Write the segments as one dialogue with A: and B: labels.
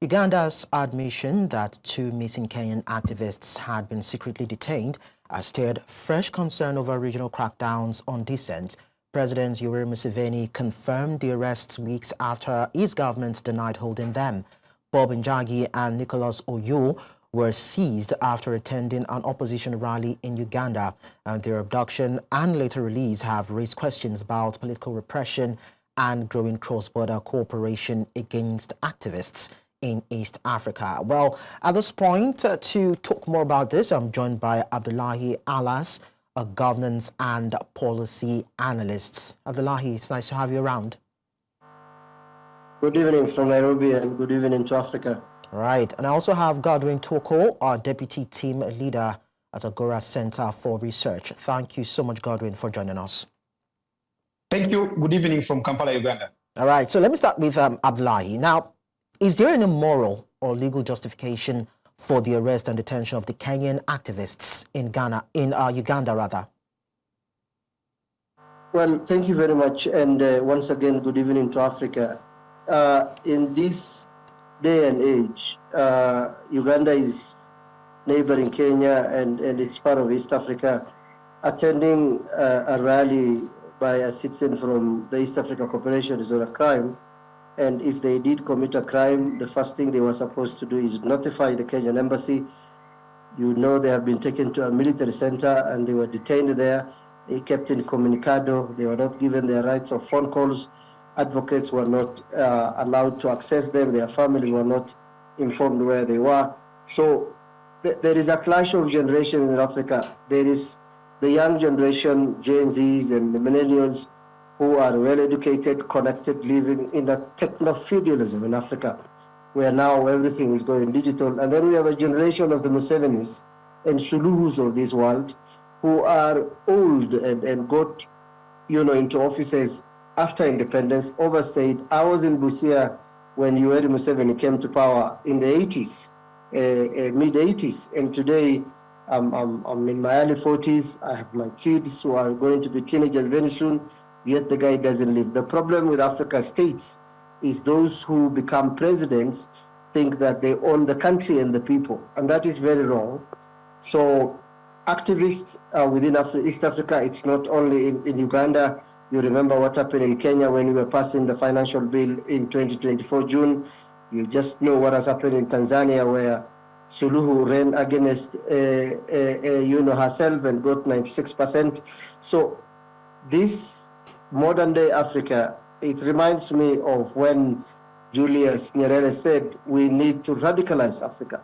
A: Uganda's admission that two missing Kenyan activists had been secretly detained has stirred fresh concern over regional crackdowns on dissent. President Yoweri Museveni confirmed the arrests weeks after his government denied holding them. Bob Njagi and Nicholas Oyoo were seized after attending an opposition rally in Uganda, and their abduction and later release have raised questions about political repression and growing cross-border cooperation against activists in East Africa. Well, at this point, to talk more about this, I'm joined by Abdullahi, a governance and policy analyst. Abdullahi, it's nice to have you around.
B: Good evening from Nairobi and good evening to Africa.
A: Right, and I also have Godwin Toko, our deputy team leader at Agora Centre for Research. Thank you so much, Godwin, for joining us.
C: Thank you. Good evening from Kampala, Uganda.
A: All right, so let me start with Abdullahi. Now, is there any moral or legal justification for the arrest and detention of the Kenyan activists in Uganda, rather?
B: Well, thank you very much, and once again, good evening to Africa. In this day and age, Uganda is neighboring Kenya and it's part of East Africa. Attending a rally by a citizen from the East Africa Corporation is not a crime. And if they did commit a crime, the first thing they were supposed to do is notify the Kenyan embassy. You know, they have been taken to a military center and they were detained there. They kept incommunicado. They were not given their rights of phone calls. Advocates were not allowed to access them. Their families were not informed where they were. So there is a clash of generations in Africa. There is the young generation, Gen Zs and the millennials, who are well-educated, connected, living in a techno-feudalism in Africa, where now everything is going digital. And then we have a generation of the Musevenis and Suluhus of this world who are old and got, into offices after independence, overstayed. I was in Busia when Yoweri Museveni came to power in the 80s, mid-80s, and today I'm in my early 40s. I have my kids who are going to be teenagers very soon, yet the guy doesn't live. The problem with Africa states is those who become presidents think that they own the country and the people, and that is very wrong. So activists within East Africa, it's not only in Uganda. You remember what happened in Kenya when we were passing the financial bill in 2024 June. You just know what has happened in Tanzania, where Suluhu ran against herself and got 96%. So this modern day Africa, it reminds me of when Julius Nyerere said we need to radicalize Africa.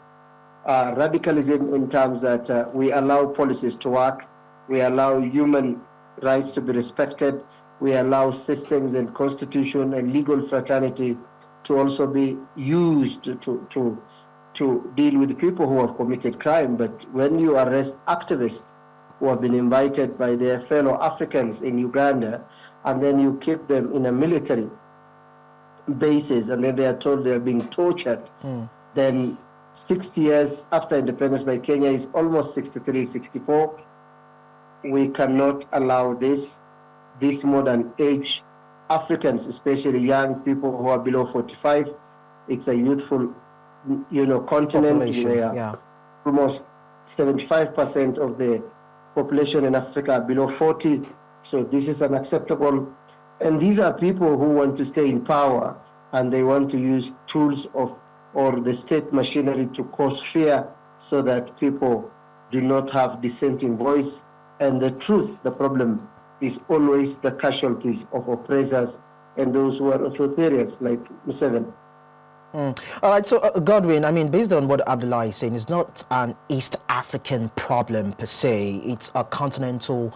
B: Radicalism in terms that we allow policies to work, we allow human rights to be respected, we allow systems and constitution and legal fraternity to also be used to deal with people who have committed crime. But when you arrest activists who have been invited by their fellow Africans in Uganda, and then you keep them in a military basis, and then they are told they are being tortured, then 60 years after independence, like Kenya is almost 63, 64, we cannot allow this modern age. Africans, especially young people who are below 45, it's a youthful, continent where almost 75% of the population in Africa are below 40. So this is unacceptable. And these are people who want to stay in power and they want to use tools or the state machinery to cause fear so that people do not have dissenting voice. And the truth, the problem is always the casualties of oppressors and those who are authoritarians like Museveni.
A: All right, so Godwin, based on what Abdullahi is saying, it's not an East African problem per se. It's a continental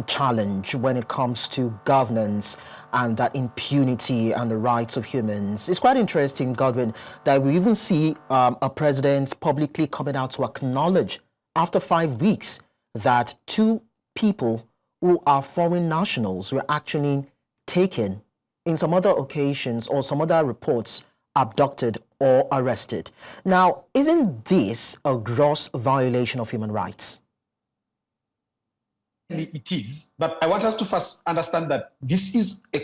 A: challenge when it comes to governance and that impunity and the rights of humans. It's quite interesting, Godwin, that we even see a president publicly coming out to acknowledge after 5 weeks that two people who are foreign nationals were actually taken, in some other occasions or some other reports, abducted or arrested. Now, isn't this a gross violation of human rights?
C: It is, but I want us to first understand that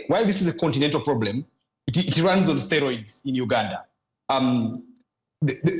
C: while this is a continental problem, it runs on steroids in Uganda.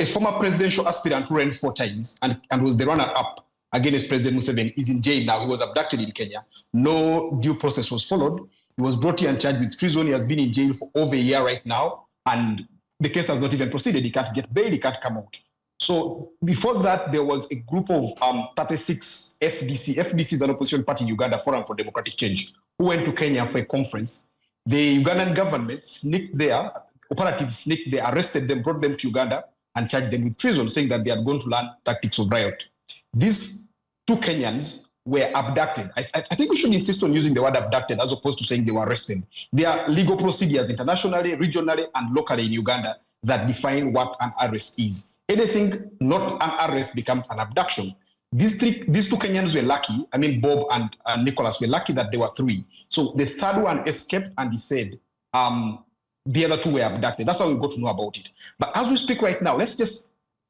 C: a former presidential aspirant who ran 4 times and was the runner-up against President Museveni is in jail now. He was abducted in Kenya. No due process was followed. He was brought here and charged with treason. He has been in jail for over a year right now, and the case has not even proceeded. He can't get bail. He can't come out. So before that, there was a group of 36 FDC. FDC is an opposition party in Uganda, Forum for Democratic Change, who went to Kenya for a conference. The Ugandan government sneaked there, operatives sneaked there, arrested them, brought them to Uganda, and charged them with treason, saying that they had gone to learn tactics of riot. These 2 Kenyans were abducted. I think we should insist on using the word abducted as opposed to saying they were arrested. There are legal procedures internationally, regionally, and locally in Uganda that define what an arrest is. Anything not an arrest becomes an abduction. These 2 Kenyans were lucky. I mean, Bob and Nicholas were lucky that there were 3. So the third one escaped, and he said the other 2 were abducted. That's how we got to know about it. But as we speak right now, let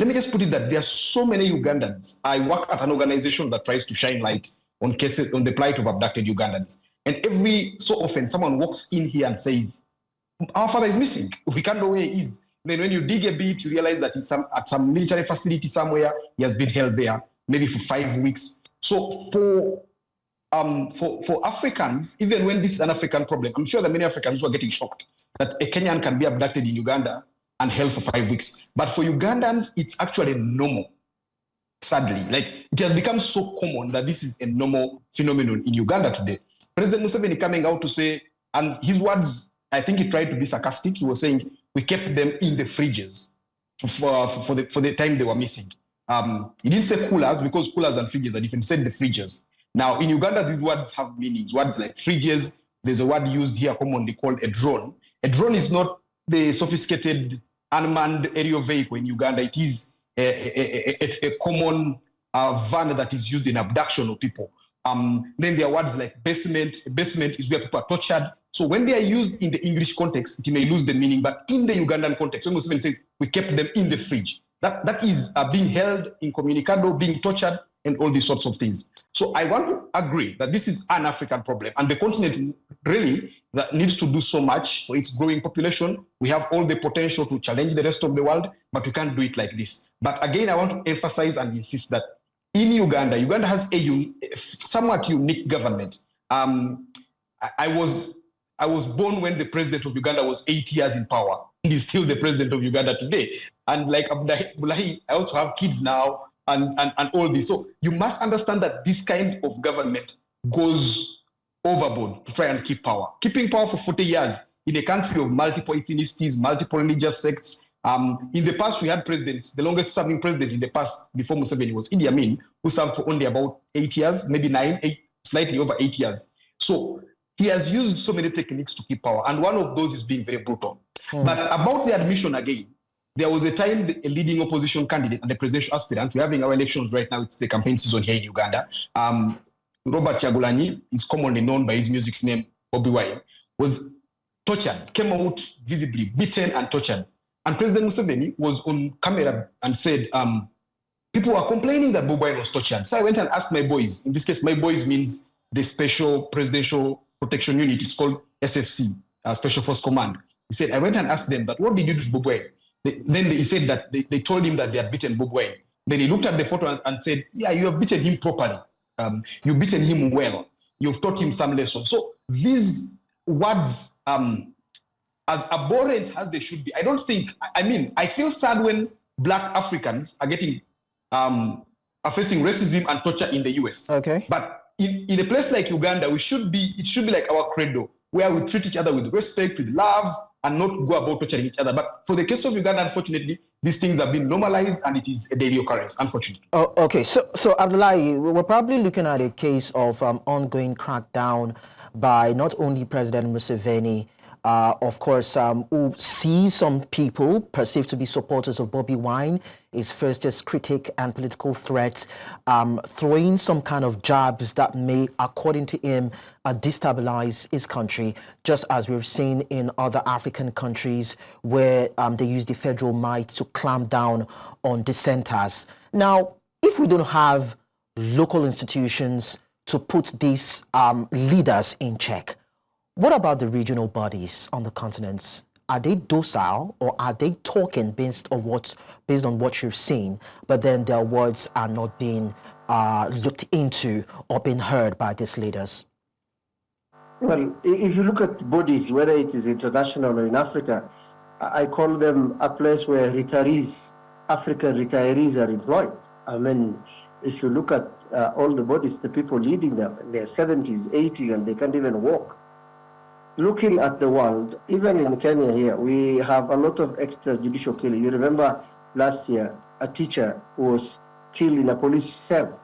C: me just put it that there are so many Ugandans. I work at an organization that tries to shine light on cases, on the plight of abducted Ugandans. And every so often, someone walks in here and says, our father is missing. We can't know where he is. Then when you dig a bit, you realize that at some military facility somewhere, he has been held there, maybe for 5 weeks. So for Africans, even when this is an African problem, I'm sure that many Africans who are getting shocked that a Kenyan can be abducted in Uganda and held for 5 weeks. But for Ugandans, it's actually normal, sadly. Like, it has become so common that this is a normal phenomenon in Uganda today. President Museveni coming out to say, and his words, I think he tried to be sarcastic. He was saying, we kept them in the fridges for the time they were missing. He didn't say coolers, because coolers and fridges are different. He said the fridges. Now, in Uganda, these words have meanings. Words like fridges, there's a word used here commonly called a drone. A drone is not the sophisticated unmanned aerial vehicle in Uganda. It is a common van that is used in abduction of people. Then there are words like basement. Basement is where people are tortured. So when they are used in the English context, it may lose the meaning. But in the Ugandan context, when Museveni says, we kept them in the fridge, that is being held incommunicado, being tortured, and all these sorts of things. So I want to agree that this is an African problem, and the continent really that needs to do so much for its growing population. We have all the potential to challenge the rest of the world, but we can't do it like this. But again, I want to emphasize and insist that in Uganda has a somewhat unique government. I was born when the president of Uganda was 8 years in power. He's still the president of Uganda today. And like Abdullahi, I also have kids now and all this. So you must understand that this kind of government goes overboard to try and keep power. Keeping power for 40 years in a country of multiple ethnicities, multiple religious sects. In the past, we had presidents. The longest serving president in the past before Museveni was Idi Amin, who served for only about 8 years, maybe 9, slightly over 8 years. So he has used so many techniques to keep power, and one of those is being very brutal. But about the admission again, there was a time a leading opposition candidate and the presidential aspirant, we're having our elections right now, it's the campaign season here in Uganda, Robert Kyagulanyi is commonly known by his music name, Bobi Wine, was tortured, came out visibly beaten and tortured. And President Museveni was on camera and said, people were complaining that Bobi Wine was tortured. So I went and asked my boys, in this case, my boys means the Special Presidential Protection Unit, is called SFC, Special Force Command. He said, I went and asked them that, what did you do to Bobi Wine? Then he said that they told him that they had beaten Bobi Wine. Then he looked at the photo and said, yeah, you have beaten him properly. You've beaten him well. You've taught him some lessons. So these words, as abhorrent as they should be, I don't think, I feel sad when Black Africans are getting, are facing racism and torture in the US. Okay. But in a place like Uganda, it should be like our credo, where we treat each other with respect, with love, and not go about torturing each other. But for the case of Uganda, unfortunately, these things have been normalized and it is a daily occurrence, unfortunately. Oh, okay, so Abdullahi, we're probably looking at a case of ongoing crackdown by not only President Museveni, of course, who sees some people perceived to be supporters of Bobi Wine, his fiercest critic and political threat, throwing some kind of jabs that may, according to him, destabilize his country, just as we've seen in other African countries where they use the federal might to clamp down on dissenters. Now, if we don't have local institutions to put these leaders in check, what about the regional bodies on the continents?
A: are they docile, or are they talking based on what you've seen, but then their words are not being looked into or being heard by these leaders?
B: Well, if you look at bodies, whether it is international or in Africa, I call them a place where retirees, African retirees are employed. I mean, if you look at all the bodies, the people leading them in their 70s, 80s, and they can't even walk. Looking at the world, even in Kenya here, we have a lot of extrajudicial killing. You remember last year, a teacher was killed in a police cell.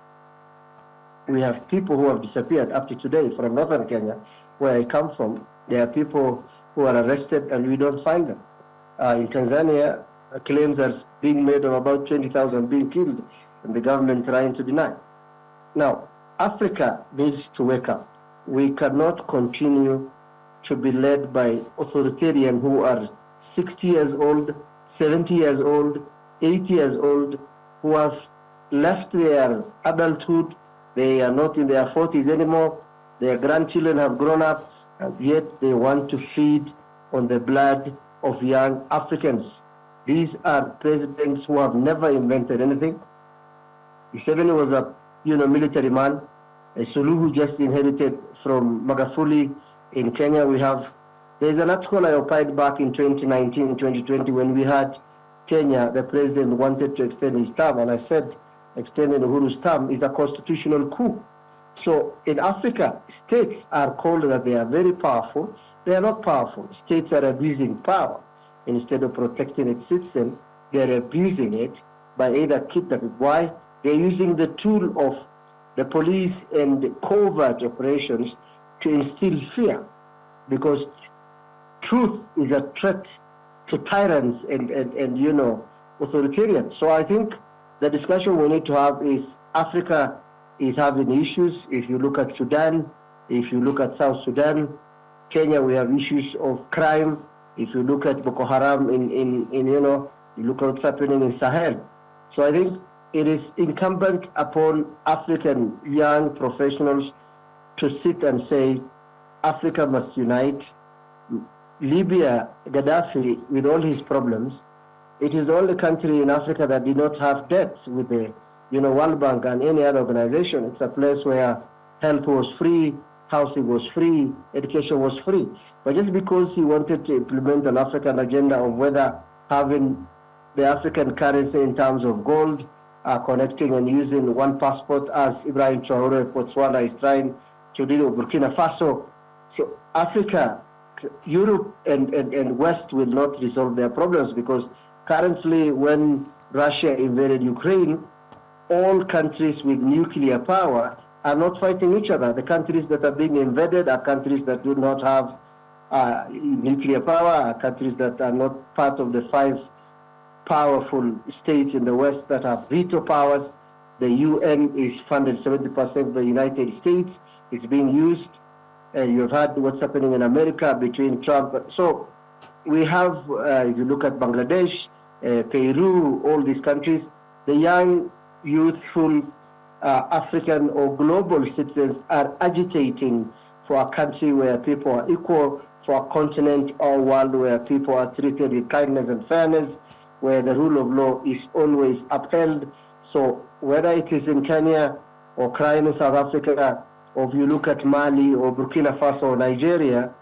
B: We have people who have disappeared up to today from northern Kenya, where I come from. There are people who are arrested and we don't find them. In Tanzania, claims are being made of about 20,000 being killed, and the government trying to deny. Now, Africa needs to wake up. We cannot continue to be led by authoritarians who are 60 years old, 70 years old, 80 years old, who have left their adulthood. They are not in their 40s anymore. Their grandchildren have grown up, and yet they want to feed on the blood of young Africans. These are presidents who have never invented anything. Museveni was a military man. Suluhu just inherited from Magufuli. In Kenya, there's an article I opined back in 2019, 2020, when we had Kenya, the president wanted to extend his term, and I said, extending Uhuru's term is a constitutional coup. So in Africa, states are called that they are very powerful. They are not powerful. States are abusing power. Instead of protecting its citizens, they're abusing it by either kidnapping. Why? They're using the tool of the police and covert operations to instill fear, because truth is a threat to tyrants and authoritarians. So I think the discussion we need to have is Africa is having issues. If you look at Sudan, if you look at South Sudan, Kenya, we have issues of crime. If you look at Boko Haram you look at what's happening in Sahel. So I think it is incumbent upon African young professionals to sit and say, Africa must unite. Libya, Gaddafi, with all his problems, it is the only country in Africa that did not have debts with the World Bank and any other organization. It's a place where health was free, housing was free, education was free. But just because he wanted to implement an African agenda of whether having the African currency in terms of gold, connecting and using one passport, as Ibrahim Traore of Botswana is trying to do, Burkina Faso. So Africa, Europe and West will not resolve their problems, because currently when Russia invaded Ukraine, all countries with nuclear power are not fighting each other. The countries that are being invaded are countries that do not have nuclear power, are countries that are not part of the 5 powerful states in the West that have veto powers. The UN is funded 70% by the United States. It's being used. You've had what's happening in America between Trump. So we have, if you look at Bangladesh, Peru, all these countries, the young, youthful African or global citizens are agitating for a country where people are equal, for a continent or world where people are treated with kindness and fairness, where the rule of law is always upheld. So whether it is in Kenya or crime in South Africa, or if you look at Mali or Burkina Faso or Nigeria,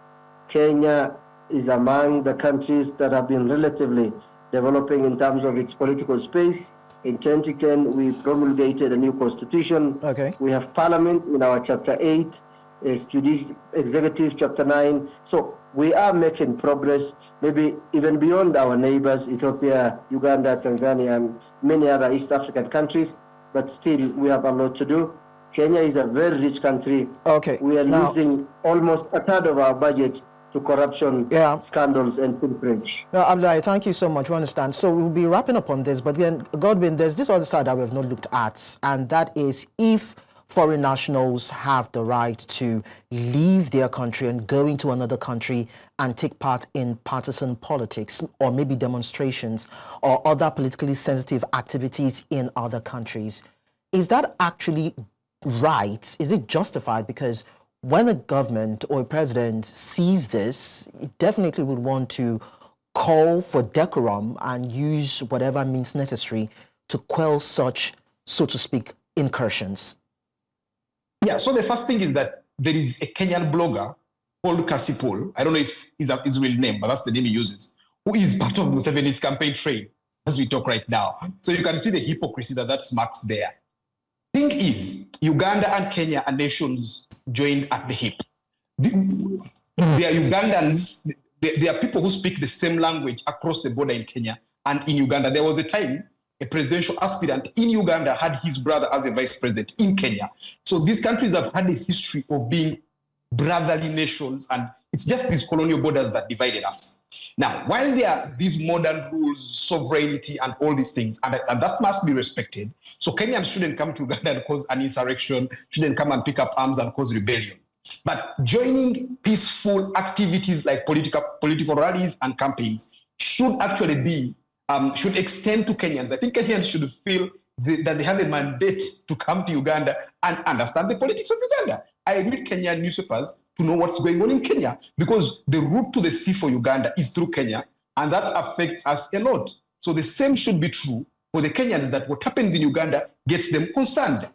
B: Kenya is among the countries that have been relatively developing in terms of its political space. In 2010, we promulgated a new constitution.
A: Okay.
B: We have parliament in our chapter 8, executive chapter 9. So we are making progress, maybe even beyond our neighbors, Ethiopia, Uganda, Tanzania, and many other East African countries. But still, we have a lot to do. Kenya is a very rich country.
A: Okay.
B: We are losing almost a third of our budget to corruption, scandals, and pilferage.
A: No, Abdullahi, thank you so much. We understand. So we'll be wrapping up on this, but then, Godwin, there's this other side that we have not looked at, and that is if foreign nationals have the right to leave their country and go into another country and take part in partisan politics or maybe demonstrations or other politically sensitive activities in other countries. Is that actually right? Is it justified? Because when a government or a president sees this, it definitely would want to call for decorum and use whatever means necessary to quell such, so to speak, incursions?
C: Yeah, so the first thing is that there is a Kenyan blogger called Kasipol. I don't know if his real name, but that's the name he uses, who is part of Museveni's campaign trail as we talk right now. So you can see the hypocrisy that smacks there. Thing is, Uganda and Kenya are nations joined at the hip. They are Ugandans. There are people who speak the same language across the border in Kenya and in Uganda. There was a time a presidential aspirant in Uganda had his brother as a vice president in Kenya. So these countries have had a history of being brotherly nations, and it's just these colonial borders that divided us. Now, while there are these modern rules, sovereignty, and all these things, and that must be respected, so Kenyans shouldn't come to Uganda and cause an insurrection, shouldn't come and pick up arms and cause rebellion. But joining peaceful activities like political rallies and campaigns should actually be, should extend to Kenyans. I think Kenyans should feel that they have a mandate to come to Uganda and understand the politics of Uganda. I read Kenyan newspapers to know what's going on in Kenya, because the route to the sea for Uganda is through Kenya, and that affects us a lot. So the same should be true for the Kenyans, that what happens in Uganda gets them concerned.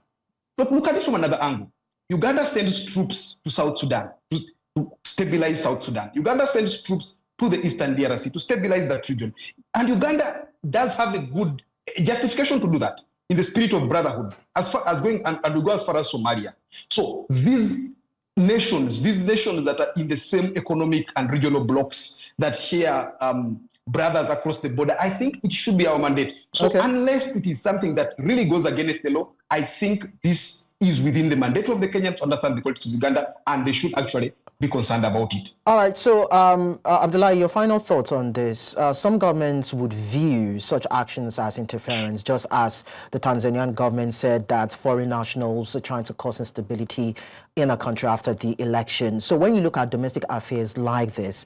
C: But look at it from another angle. Uganda sends troops to South Sudan to stabilize South Sudan. Uganda sends troops to the Eastern DRC to stabilize that region. And Uganda does have a good justification to do that in the spirit of brotherhood, as far as going and we go as far as Somalia. So these nations that are in the same economic and regional blocks that share brothers across the border, I think it should be our mandate. So unless it is something that really goes against the law, I think this is within the mandate of the Kenyans to understand the politics of Uganda, and they should actually be concerned about it.
A: All right, so Abdullahi, your final thoughts on this. Some governments would view such actions as interference, just as the Tanzanian government said that foreign nationals are trying to cause instability in a country after the election. So when you look at domestic affairs like this,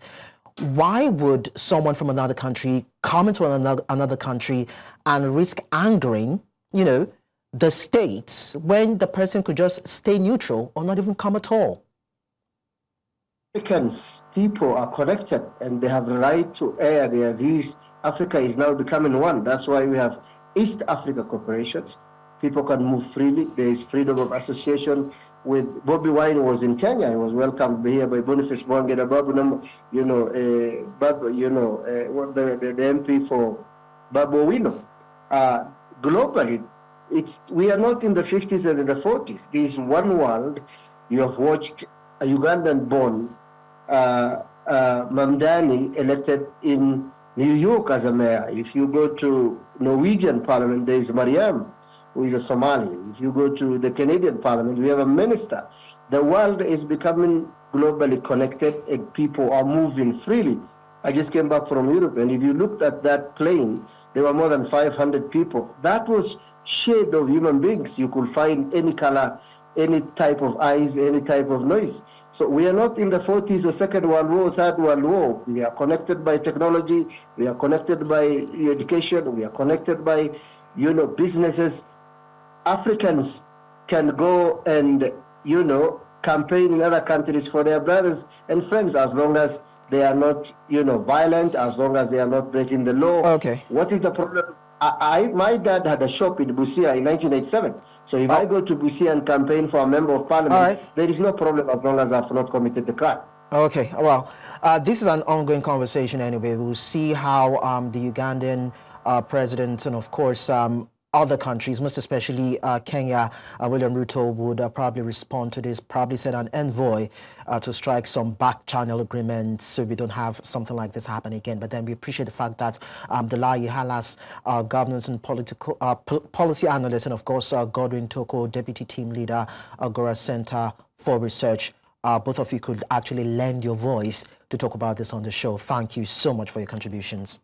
A: why would someone from another country come into another country and risk angering, the states, when the person could just stay neutral or not even come at all?
B: Africans, people are connected and they have the right to air their views. Africa is now becoming one. That's why we have East Africa corporations. People can move freely. There is freedom of association. With Bobby Wine was in Kenya. He was welcomed here by Boniface Mwangeda Babu, the MP for Babu Owino. Globally, we are not in the 50s and in the 40s. There is one world. You have watched a Ugandan-born Mamdani elected in New York as a mayor. If you go to Norwegian parliament, there is Mariam, who is a Somali. If you go to the Canadian parliament, we have a minister. The world is becoming globally connected and people are moving freely. I just came back from Europe, and if you looked at that plane, there were more than 500 people. That was shade of human beings. You could find any color, any type of eyes, any type of noise. So we are not in the 40s or Second World War, Third World War. We are connected by technology. We are connected by education. We are connected by, businesses. Africans can go and, campaign in other countries for their brothers and friends, as long as they are not, violent, as long as they are not breaking the law.
A: Okay.
B: What is the problem? My dad had a shop in Busia in 1987. So if I go to Busia and campaign for a member of parliament, there is no problem as long as I've not committed the crime.
A: Okay, well, this is an ongoing conversation anyway. We'll see how the Ugandan president and, of course, other countries, most especially Kenya, William Ruto would probably respond to this, probably send an envoy to strike some back-channel agreements so we don't have something like this happen again. But then we appreciate the fact that Abdullahi Halas, governance and policy analyst, and of course Godwin Toko, deputy team leader, Agora Centre for Research, both of you could actually lend your voice to talk about this on the show. Thank you so much for your contributions.